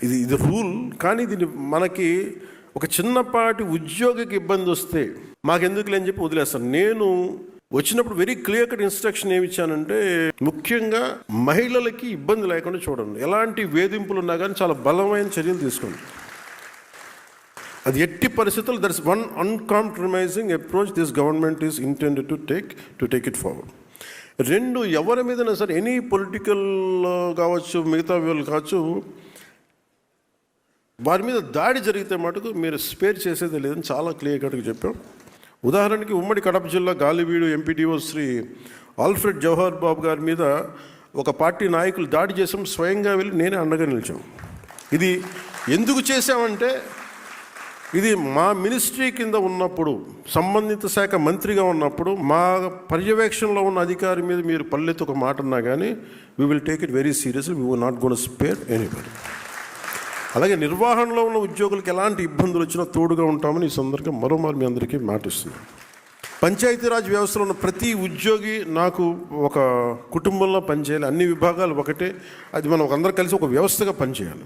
ఇది రూల్. కానీ దీన్ని మనకి ఒక చిన్నపాటి ఉద్యోగికి ఇబ్బంది వస్తే మాకెందుకులే అని చెప్పి వదిలేస్తాను. నేను వచ్చినప్పుడు వెరీ క్లియర్ కట్ ఇన్స్ట్రక్షన్ ఏమి ఇచ్చానంటే, ముఖ్యంగా మహిళలకి ఇబ్బంది లేకుండా చూడండి, ఎలాంటి వేధింపులు ఉన్నా కానీ చాలా బలమైన చర్యలు తీసుకోండి. అది ఎట్టి పరిస్థితుల్లో that's one uncompromising approach this government is intended to take it forward. రెండు, ఎవరి మీదైనా సరే ఎనీ పొలిటికల్ కావచ్చు, మిగతా వాళ్ళు కావచ్చు, వారి మీద దాడి జరిగితే మటుకు మీరు స్పేర్ చేసేది లేదని చాలా క్లియర్ కట్గా చెప్పాం. ఉదాహరణకి ఉమ్మడి కడప జిల్లా గాలివీడు ఎంపీడీఓ శ్రీ ఆల్ఫ్రెడ్ జవహర్ బాబు గారి మీద ఒక పార్టీ నాయకులు దాడి చేసాం. స్వయంగా వెళ్ళి నేనే అండగా నిలిచాం. ఇది ఎందుకు చేశామంటే, ఇది మా మినిస్ట్రీ కింద ఉన్నప్పుడు, సంబంధిత శాఖ మంత్రిగా ఉన్నప్పుడు మా పర్యవేక్షణలో ఉన్న అధికారి మీద మీరు పల్లెత్తు ఒక మాట అన్నా కానీ we will take it very seriously. We will not gonna spare anybody. అలాగే నిర్వహణలో ఉన్న ఉద్యోగులకు ఎలాంటి ఇబ్బందులు వచ్చినా తోడుగా ఉంటామని ఈ సందర్భంగా మరోమారు మీ అందరికీ మాటిస్తున్నాను. పంచాయతీరాజ్ వ్యవస్థలో ఉన్న ప్రతి ఉద్యోగి నాకు ఒక కుటుంబంలో పనిచేయాలి. అన్ని విభాగాలు ఒకటే, అది మనం అందరూ కలిసి ఒక వ్యవస్థగా పనిచేయాలి.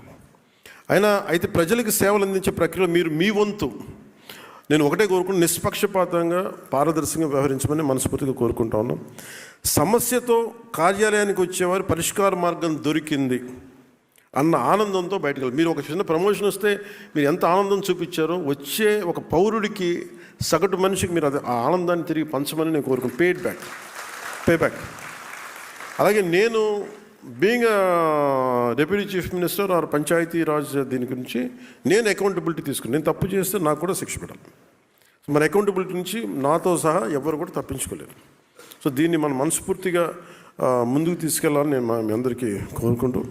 అయితే ప్రజలకు సేవలు అందించే ప్రక్రియలో మీరు మీ వంతు, నేను ఒకటే కోరుకుంటూ నిష్పక్షపాతంగా పారదర్శకంగా వ్యవహరించమని మనస్ఫూర్తిగా కోరుకుంటా ఉన్నాం. సమస్యతో కార్యాలయానికి వచ్చేవారు పరిష్కార మార్గం దొరికింది అన్న ఆనందంతో బయటకు మీరు ఒక చిన్న ప్రమోషన్ వస్తే మీరు ఎంత ఆనందం చూపించారో, వచ్చే ఒక పౌరుడికి, సగటు మనిషికి మీరు ఆ ఆనందాన్ని తిరిగి పంచమని నేను కోరుకుంటాను. Pay back. అలాగే నేను being deputy chief minister or Panchayati Raj, దీని గురించి నేను అకౌంటబిలిటీ తీసుకుని, నేను తప్పు చేస్తే నాకు కూడా శిక్ష పడాలి. మన అకౌంటబిలిటీ నుంచి నాతో సహా ఎవరు కూడా తప్పించుకోలేరు. సో దీన్ని మనం మనస్ఫూర్తిగా ముందుకు తీసుకెళ్ళాలని నేను మీ అందరికీ కోరుకుంటూ